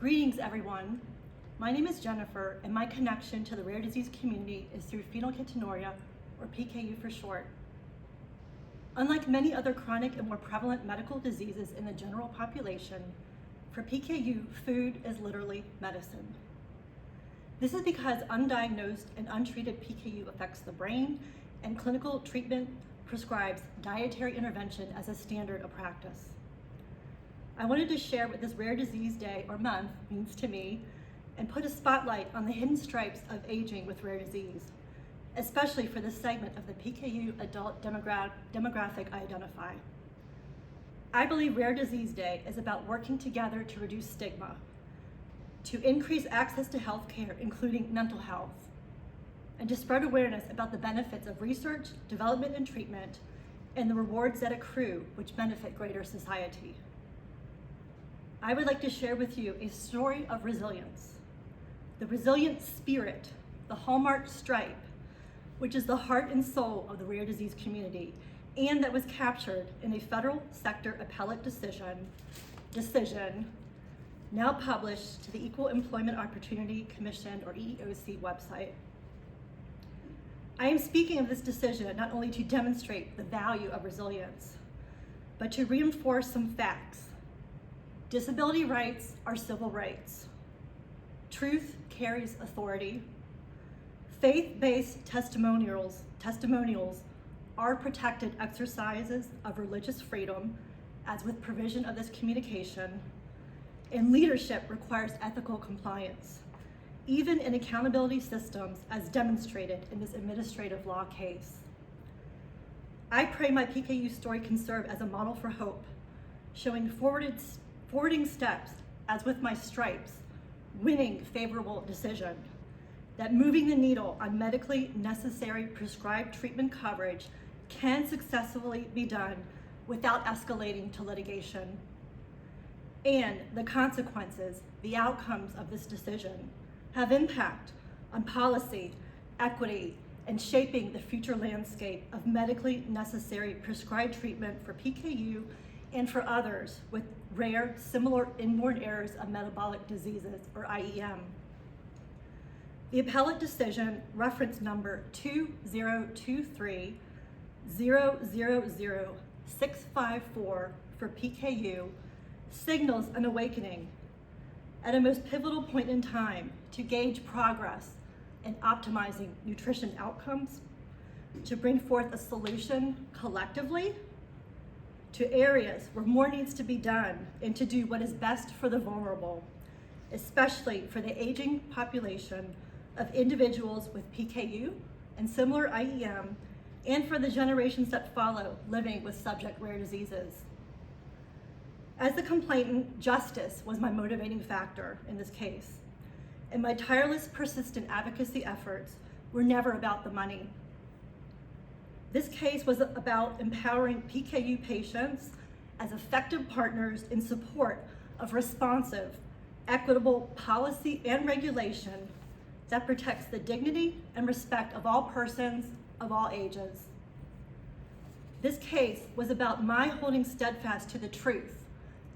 Greetings, everyone. My name is Jennifer, and my connection to the rare disease community is through phenylketonuria, or PKU for short. Unlike many other chronic and more prevalent medical diseases in the general population, for PKU, food is literally medicine. This is because undiagnosed and untreated PKU affects the brain, and clinical treatment prescribes dietary intervention as a standard of practice. I wanted to share what this Rare Disease Day or month means to me and put a spotlight on the hidden stripes of aging with rare disease, especially for this segment of the PKU adult demographic I identify. I believe Rare Disease Day is about working together to reduce stigma, to increase access to health care, including mental health, and to spread awareness about the benefits of research, development, and treatment, and the rewards that accrue, which benefit greater society. I would like to share with you a story of resilience, the resilient spirit, the hallmark stripe, which is the heart and soul of the rare disease community, and that was captured in a federal sector appellate decision now published to the Equal Employment Opportunity Commission, or EEOC, website. I am speaking of this decision not only to demonstrate the value of resilience, but to reinforce some facts. Disability rights are civil rights. Truth carries authority. Faith-based testimonials are protected exercises of religious freedom, as with provision of this communication, and leadership requires ethical compliance, even in accountability systems as demonstrated in this administrative law case. I pray my PKU story can serve as a model for hope, showing forwarding steps, as with my stripes, winning favorable decision, that moving the needle on medically necessary prescribed treatment coverage can successfully be done without escalating to litigation. And the consequences, the outcomes of this decision, have impact on policy, equity, and shaping the future landscape of medically necessary prescribed treatment for PKU and for others with rare, similar inborn errors of metabolic diseases, or IEM. The appellate decision, reference number 2023-000654 for PKU, signals an awakening at a most pivotal point in time to gauge progress in optimizing nutrition outcomes, to bring forth a solution collectively to areas where more needs to be done, and to do what is best for the vulnerable, especially for the aging population of individuals with PKU and similar IEM, and for the generations that follow living with subject rare diseases. As the complainant, justice was my motivating factor in this case, and my tireless, persistent advocacy efforts were never about the money. This case was about empowering PKU patients as effective partners in support of responsive, equitable policy and regulation that protects the dignity and respect of all persons of all ages. This case was about my holding steadfast to the truth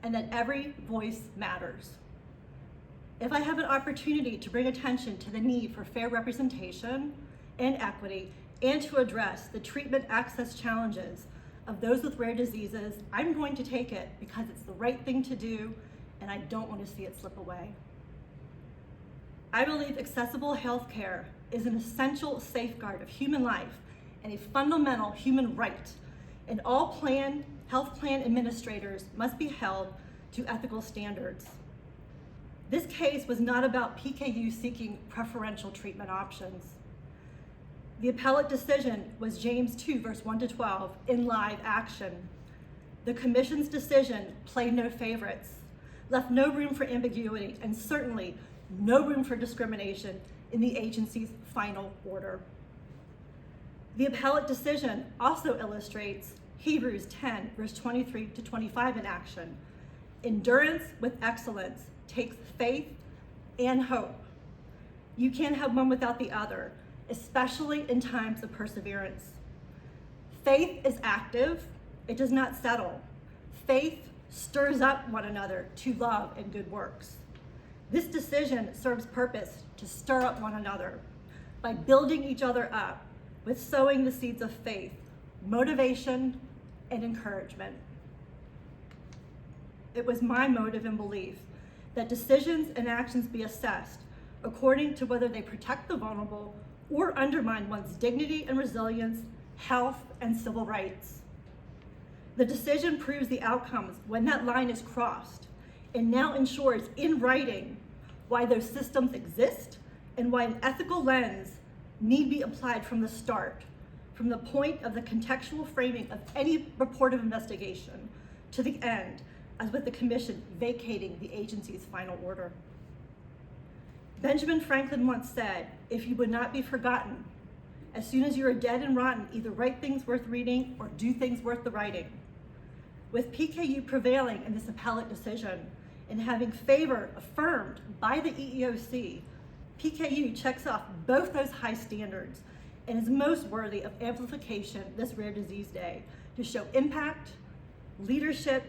and that every voice matters. If I have an opportunity to bring attention to the need for fair representation and equity, and to address the treatment access challenges of those with rare diseases, I'm going to take it because it's the right thing to do, and I don't want to see it slip away. I believe accessible health care is an essential safeguard of human life and a fundamental human right, and all health plan administrators must be held to ethical standards. This case was not about PKU seeking preferential treatment options. The appellate decision was James 2, verse 1-12, in live action. The commission's decision played no favorites, left no room for ambiguity, and certainly no room for discrimination in the agency's final order. The appellate decision also illustrates Hebrews 10, verse 23-25 in action. Endurance with excellence takes faith and hope. You can't have one without the other, especially in times of perseverance. Faith is active, it does not settle. Faith stirs up one another to love and good works. This decision serves purpose to stir up one another by building each other up with sowing the seeds of faith, motivation, and encouragement. It was my motive and belief that decisions and actions be assessed according to whether they protect the vulnerable or undermine one's dignity and resilience, health, and civil rights. The decision proves the outcomes when that line is crossed and now ensures in writing why those systems exist and why an ethical lens need be applied from the start, from the point of the contextual framing of any report of investigation to the end, as with the commission vacating the agency's final order. Benjamin Franklin once said, "If you would not be forgotten, as soon as you are dead and rotten, either write things worth reading or do things worth the writing." With PKU prevailing in this appellate decision and having favor affirmed by the EEOC, PKU checks off both those high standards and is most worthy of amplification this Rare Disease Day to show impact, leadership,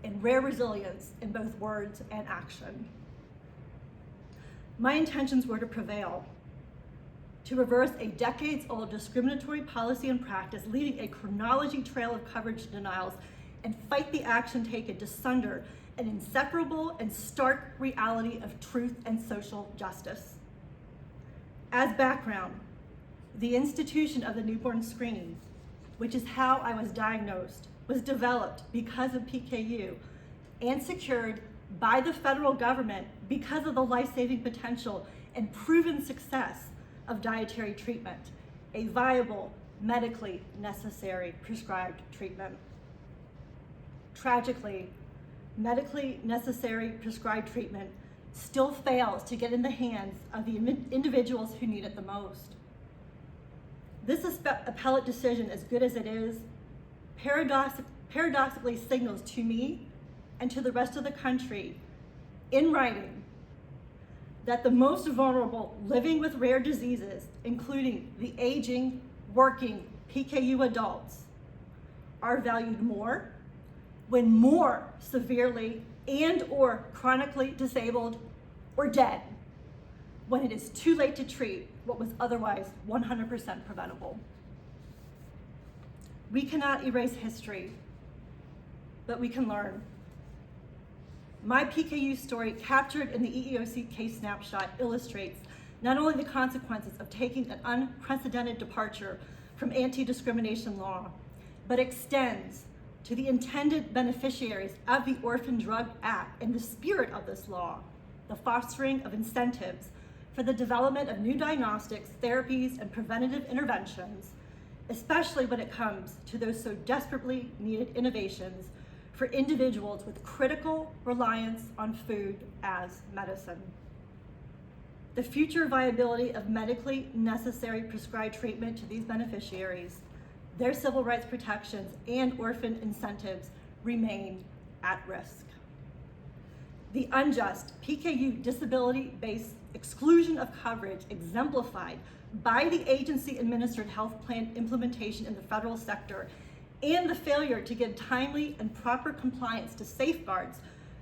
and rare resilience in both words and action. My intentions were to prevail, to reverse a decades-old discriminatory policy and practice, leading a chronology trail of coverage denials, and fight the action taken to sunder an inseparable and stark reality of truth and social justice. As background, the institution of the newborn screening, which is how I was diagnosed, was developed because of PKU and secured by the federal government because of the life-saving potential and proven success of dietary treatment, a viable, medically necessary prescribed treatment. Tragically, medically necessary prescribed treatment still fails to get in the hands of the individuals who need it the most. This appellate decision, as good as it is, paradoxically signals to me and to the rest of the country in writing that the most vulnerable living with rare diseases, including the aging, working PKU adults, are valued more when more severely and or chronically disabled or dead when it is too late to treat what was otherwise 100% preventable. We cannot erase history, but we can learn. My PKU story, captured in the EEOC case snapshot, illustrates not only the consequences of taking an unprecedented departure from anti-discrimination law, but extends to the intended beneficiaries of the Orphan Drug Act and the spirit of this law, the fostering of incentives for the development of new diagnostics, therapies, and preventative interventions, especially when it comes to those so desperately needed innovations for individuals with critical reliance on food as medicine. The future viability of medically necessary prescribed treatment to these beneficiaries, their civil rights protections, and orphan incentives remain at risk. The unjust PKU disability-based exclusion of coverage exemplified by the agency-administered health plan implementation in the federal sector and the failure to give timely and proper compliance to safeguards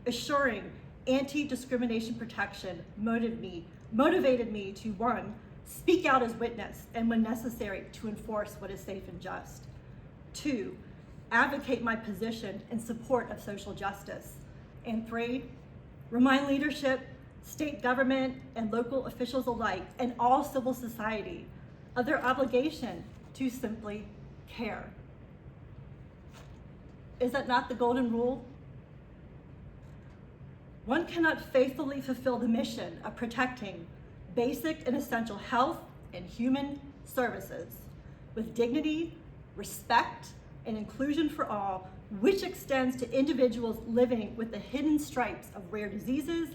assuring anti-discrimination protection motivated me to, one, speak out as witness and when necessary to enforce what is safe and just. Two, advocate my position in support of social justice. And three, remind leadership, state government, and local officials alike, and all civil society of their obligation to simply care. Is that not the golden rule? One cannot faithfully fulfill the mission of protecting basic and essential health and human services with dignity, respect, and inclusion for all, which extends to individuals living with the hidden stripes of rare diseases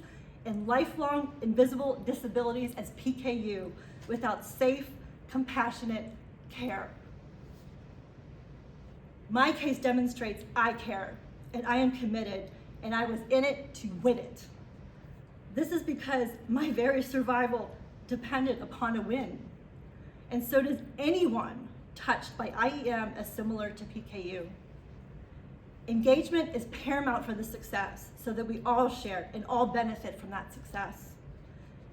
and lifelong invisible disabilities as PKU without safe, compassionate care. My case demonstrates I care, and I am committed, and I was in it to win it. This is because my very survival depended upon a win, and so does anyone touched by IEM as similar to PKU. Engagement is paramount for the success so that we all share and all benefit from that success.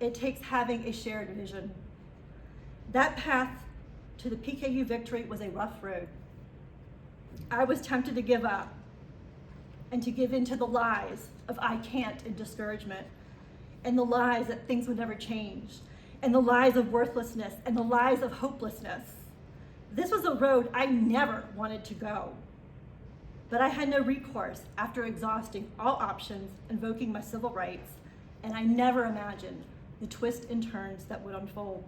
It takes having a shared vision. That path to the PKU victory was a rough road. I was tempted to give up and to give in to the lies of I can't and discouragement, and the lies that things would never change, and the lies of worthlessness, and the lies of hopelessness. This was a road I never wanted to go. But I had no recourse after exhausting all options, invoking my civil rights, and I never imagined the twists and turns that would unfold.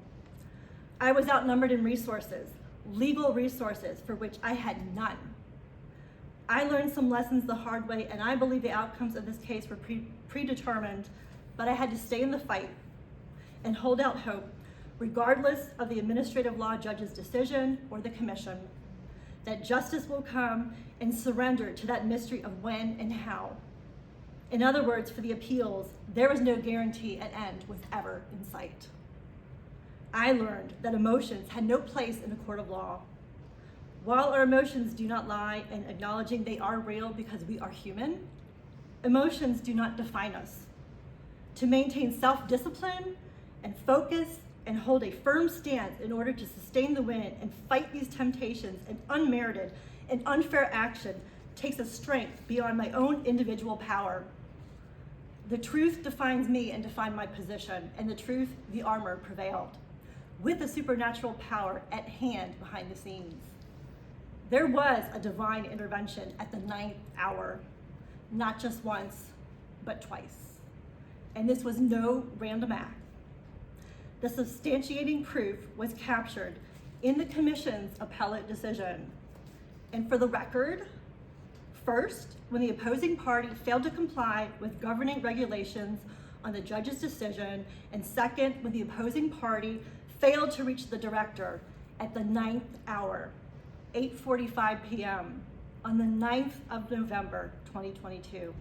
I was outnumbered in resources, legal resources for which I had none. I learned some lessons the hard way, and I believe the outcomes of this case were predetermined, but I had to stay in the fight and hold out hope, regardless of the administrative law judge's decision or the commission, that justice will come and surrender to that mystery of when and how. In other words, for the appeals, there was no guarantee an end was ever in sight. I learned that emotions had no place in a court of law. While our emotions do not lie, and acknowledging they are real because we are human, emotions do not define us. To maintain self-discipline and focus and hold a firm stance in order to sustain the win and fight these temptations and unmerited and unfair action takes a strength beyond my own individual power. The truth defines me and defined my position, and the truth, the armor, prevailed, with a supernatural power at hand behind the scenes. There was a divine intervention at the 9th hour, not just once, but twice. And this was no random act. The substantiating proof was captured in the commission's appellate decision. And for the record, first, when the opposing party failed to comply with governing regulations on the judge's decision, and second, when the opposing party failed to reach the director at the 9th hour, 8:45 p.m. on the 9th of November, 2022.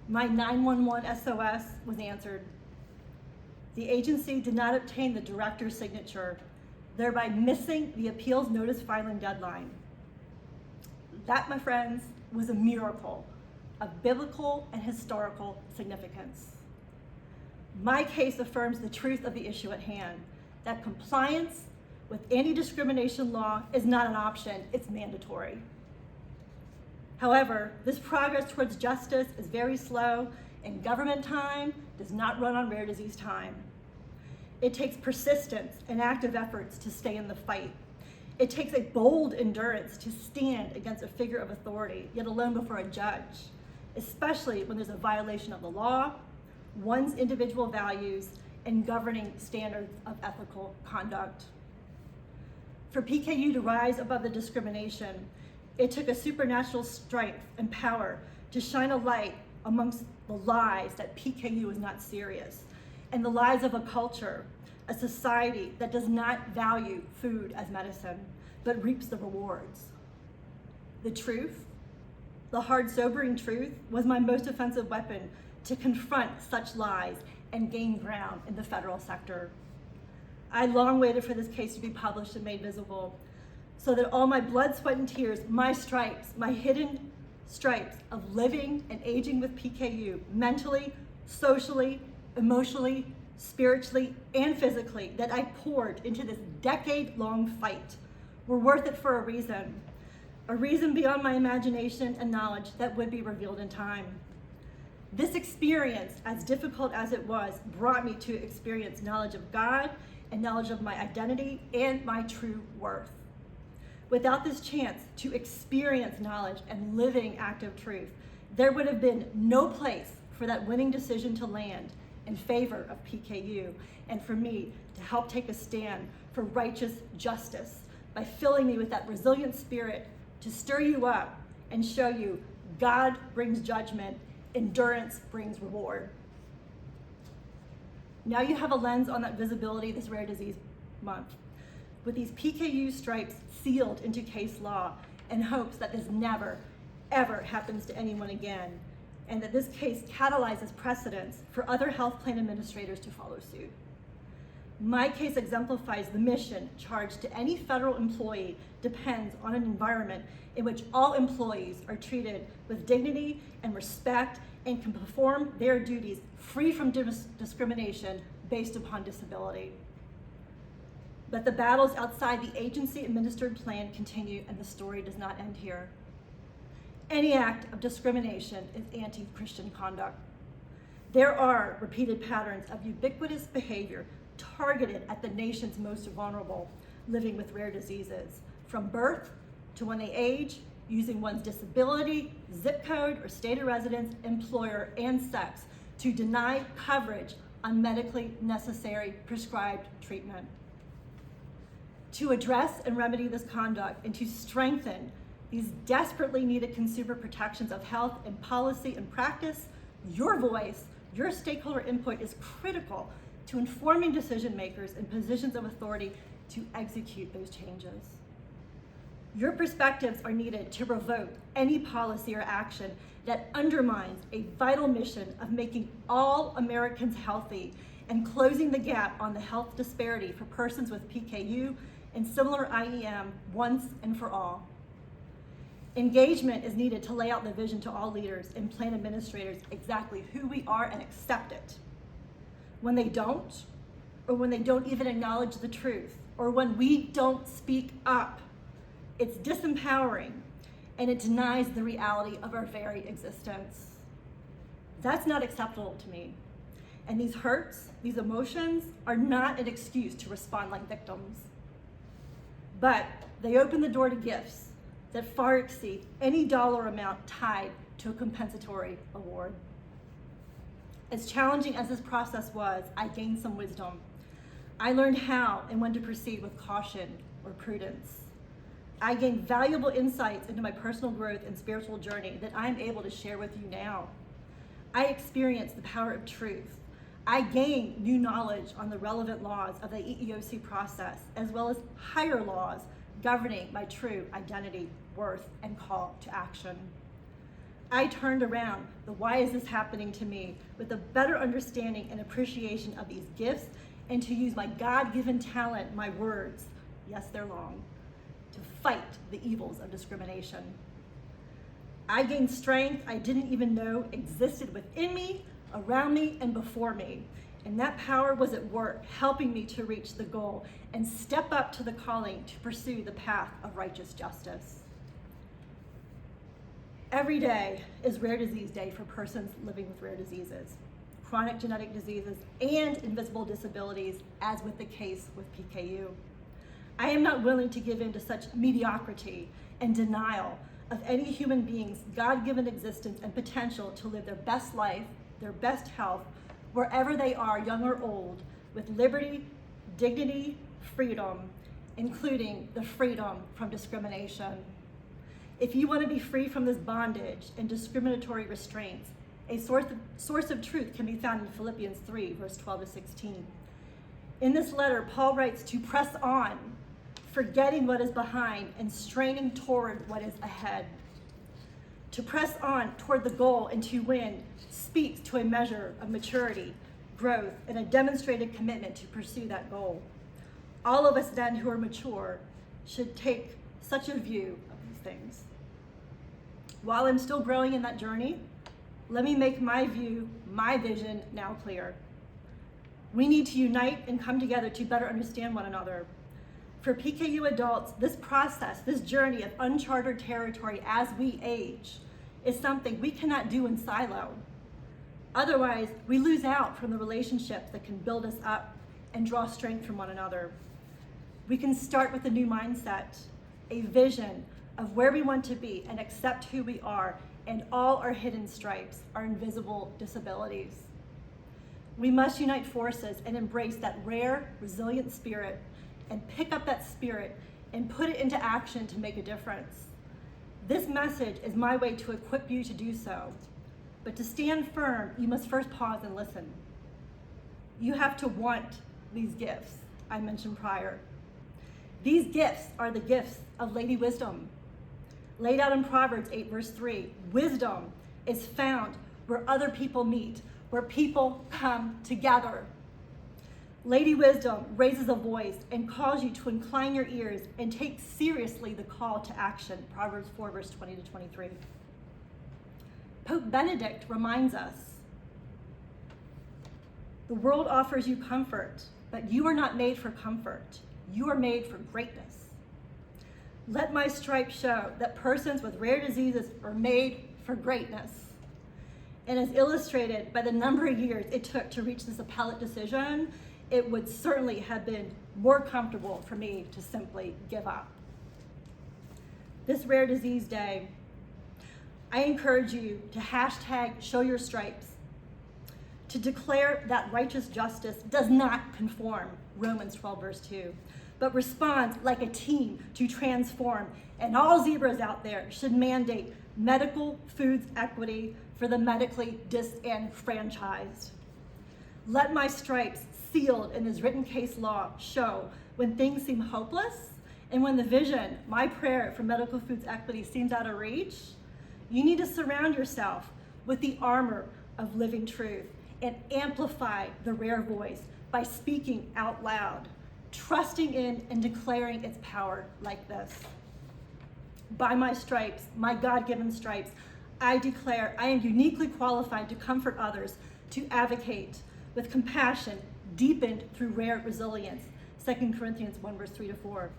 My 911 SOS was answered. The agency did not obtain the director's signature, thereby missing the appeals notice filing deadline. That, my friends, was a miracle of biblical and historical significance. My case affirms the truth of the issue at hand, that compliance with anti-discrimination law is not an option, it's mandatory. However, this progress towards justice is very slow, and government time does not run on rare disease time. It takes persistence and active efforts to stay in the fight. It takes a bold endurance to stand against a figure of authority, yet alone before a judge, especially when there's a violation of the law, one's individual values, and governing standards of ethical conduct. For PKU to rise above the discrimination, it took a supernatural strength and power to shine a light amongst the lies that PKU is not serious, and the lies of a culture, a society that does not value food as medicine, but reaps the rewards. The truth, the hard, sobering truth, was my most offensive weapon to confront such lies and gain ground in the federal sector. I long waited for this case to be published and made visible, so that all my blood, sweat, and tears, my stripes, my hidden stripes of living and aging with PKU, mentally, socially, emotionally, spiritually, and physically, that I poured into this decade-long fight, were worth it for a reason beyond my imagination and knowledge that would be revealed in time. This experience, as difficult as it was, brought me to experience knowledge of God and knowledge of my identity and my true worth. Without this chance to experience knowledge and living active truth, there would have been no place for that winning decision to land in favor of PKU, and for me to help take a stand for righteous justice by filling me with that resilient spirit to stir you up and show you God brings judgment, endurance brings reward. Now you have a lens on that visibility this Rare Disease Month, with these PKU stripes sealed into case law, in hopes that this never, ever happens to anyone again, and that this case catalyzes precedents for other health plan administrators to follow suit. My case exemplifies the mission charged to any federal employee depends on an environment in which all employees are treated with dignity and respect and can perform their duties free from discrimination based upon disability. But the battles outside the agency-administered plan continue, and the story does not end here. Any act of discrimination is anti-Christian conduct. There are repeated patterns of ubiquitous behavior targeted at the nation's most vulnerable living with rare diseases, from birth to when they age, using one's disability, zip code, or state of residence, employer, and sex to deny coverage on medically necessary prescribed treatment. To address and remedy this conduct and to strengthen these desperately needed consumer protections of health and policy and practice, your voice, your stakeholder input is critical to informing decision makers in positions of authority to execute those changes. Your perspectives are needed to revoke any policy or action that undermines a vital mission of making all Americans healthy and closing the gap on the health disparity for persons with PKU and similar IEM once and for all. Engagement is needed to lay out the vision to all leaders and plan administrators exactly who we are and accept it. When they don't, or when they don't even acknowledge the truth, or when we don't speak up, it's disempowering and it denies the reality of our very existence. That's not acceptable to me. And these hurts, these emotions are not an excuse to respond like victims. But they open the door to gifts that far exceed any dollar amount tied to a compensatory award. As challenging as this process was, I gained some wisdom. I learned how and when to proceed with caution or prudence. I gained valuable insights into my personal growth and spiritual journey that I'm able to share with you now. I experienced the power of truth. I gained new knowledge on the relevant laws of the EEOC process, as well as higher laws governing my true identity, worth, and call to action. I turned around the why is this happening to me with a better understanding and appreciation of these gifts, and to use my God-given talent, my words, yes, they're long, to fight the evils of discrimination. I gained strength I didn't even know existed within me, around me, and before me. And that power was at work, helping me to reach the goal and step up to the calling to pursue the path of righteous justice. Every day is Rare Disease Day for persons living with rare diseases, chronic genetic diseases, and invisible disabilities, as with the case with PKU. I am not willing to give in to such mediocrity and denial of any human being's God-given existence and potential to live their best life, their best health, wherever they are, young or old, with liberty, dignity, freedom, including the freedom from discrimination. If you want to be free from this bondage and discriminatory restraints, a source of truth can be found in Philippians 3, verse 12 to 16. In this letter, Paul writes to press on, forgetting what is behind and straining toward what is ahead. To press on toward the goal and to win speaks to a measure of maturity, growth, and a demonstrated commitment to pursue that goal. All of us then who are mature should take such a view of these things. While I'm still growing in that journey, let me make my view, my vision now clear. We need to unite and come together to better understand one another. For PKU adults, this process, this journey of uncharted territory as we age, is something we cannot do in silo. Otherwise, we lose out from the relationships that can build us up and draw strength from one another. We can start with a new mindset, a vision of where we want to be, and accept who we are and all our hidden stripes, our invisible disabilities. We must unite forces and embrace that rare, resilient spirit and pick up that spirit and put it into action to make a difference. This message is my way to equip you to do so. But to stand firm, you must first pause and listen. You have to want these gifts I mentioned prior. These gifts are the gifts of Lady Wisdom. Laid out in Proverbs 8, verse 3, wisdom is found where other people meet, where people come together. Lady Wisdom raises a voice and calls you to incline your ears and take seriously the call to action, Proverbs 4, verse 20 to 23. Pope Benedict reminds us, the world offers you comfort, but you are not made for comfort. You are made for greatness. Let my stripes show that persons with rare diseases are made for greatness. And as illustrated by the number of years it took to reach this appellate decision, it would certainly have been more comfortable for me to simply give up. This Rare Disease Day, I encourage you to hashtag show your stripes, to declare that righteous justice does not conform, Romans 12 verse 2, but responds like a team to transform, and all zebras out there should mandate medical foods equity for the medically disenfranchised. Let my stripes sealed in this written case law show when things seem hopeless and when the vision, my prayer for medical foods equity seems out of reach, you need to surround yourself with the armor of living truth and amplify the rare voice by speaking out loud, trusting in and declaring its power like this. By my stripes, my God-given stripes, I declare I am uniquely qualified to comfort others, to advocate with compassion deepened through rare resilience, 2 Corinthians 1 verse 3 to 4.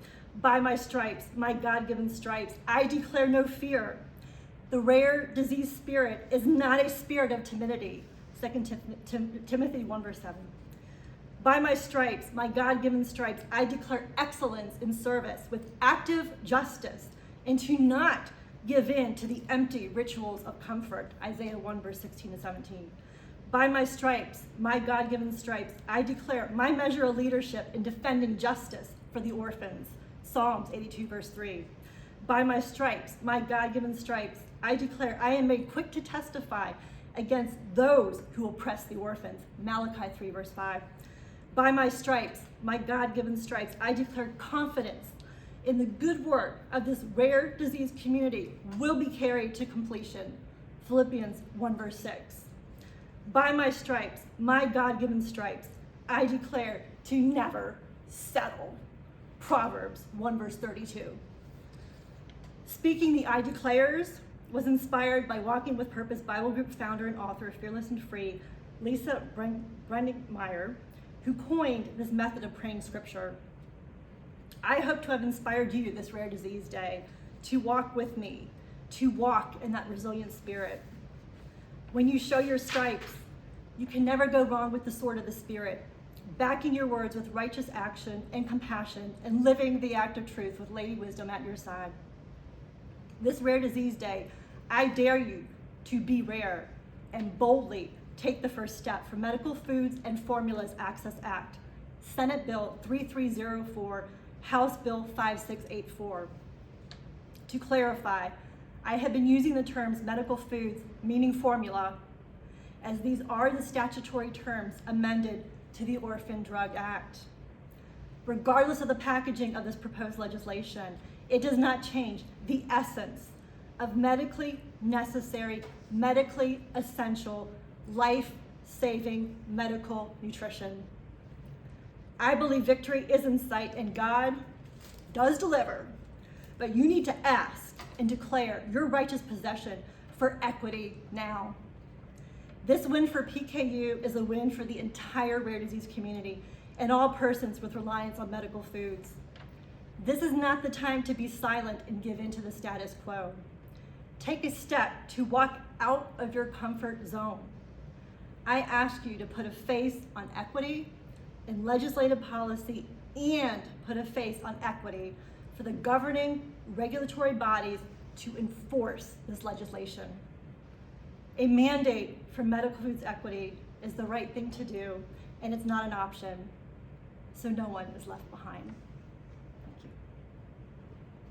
By my stripes, my God-given stripes, I declare no fear. The rare disease spirit is not a spirit of timidity, 2 Timothy 1 verse 7. By my stripes, my God-given stripes, I declare excellence in service with active justice and to not give in to the empty rituals of comfort, Isaiah 1 verse 16 to 17. By my stripes, my God-given stripes, I declare my measure of leadership in defending justice for the orphans, Psalms 82 verse 3. By my stripes, my God-given stripes, I declare I am made quick to testify against those who oppress the orphans, Malachi 3 verse 5. By my stripes, my God-given stripes, I declare confidence in the good work of this rare disease community will be carried to completion, Philippians 1 verse 6. By my stripes, my God-given stripes, I declare to never settle, Proverbs 1 verse 32. Speaking the I declares was inspired by Walking with Purpose Bible Group founder and author, Fearless and Free, Lisa Brenninkmeyer, who coined this method of praying scripture. I hope to have inspired you this Rare Disease Day to walk with me, to walk in that resilient spirit. When you show your stripes, you can never go wrong with the sword of the Spirit, backing your words with righteous action and compassion and living the act of truth with Lady Wisdom at your side. This Rare Disease Day, I dare you to be rare and boldly take the first step for Medical Foods and Formulas Access Act, Senate Bill 3304, House Bill 5684. To clarify, I have been using the terms medical foods, meaning formula, as these are the statutory terms amended to the Orphan Drug Act. Regardless of the packaging of this proposed legislation, it does not change the essence of medically necessary, medically essential, life-saving medical nutrition. I believe victory is in sight and God does deliver, but you need to ask and declare your righteous possession for equity now. This win for PKU is a win for the entire rare disease community and all persons with reliance on medical foods. This is not the time to be silent and give in to the status quo. Take a step to walk out of your comfort zone. I ask you to put a face on equity in legislative policy and put a face on equity for the governing regulatory bodies to enforce this legislation. A mandate for medical foods equity is the right thing to do, and it's not an option, so no one is left behind.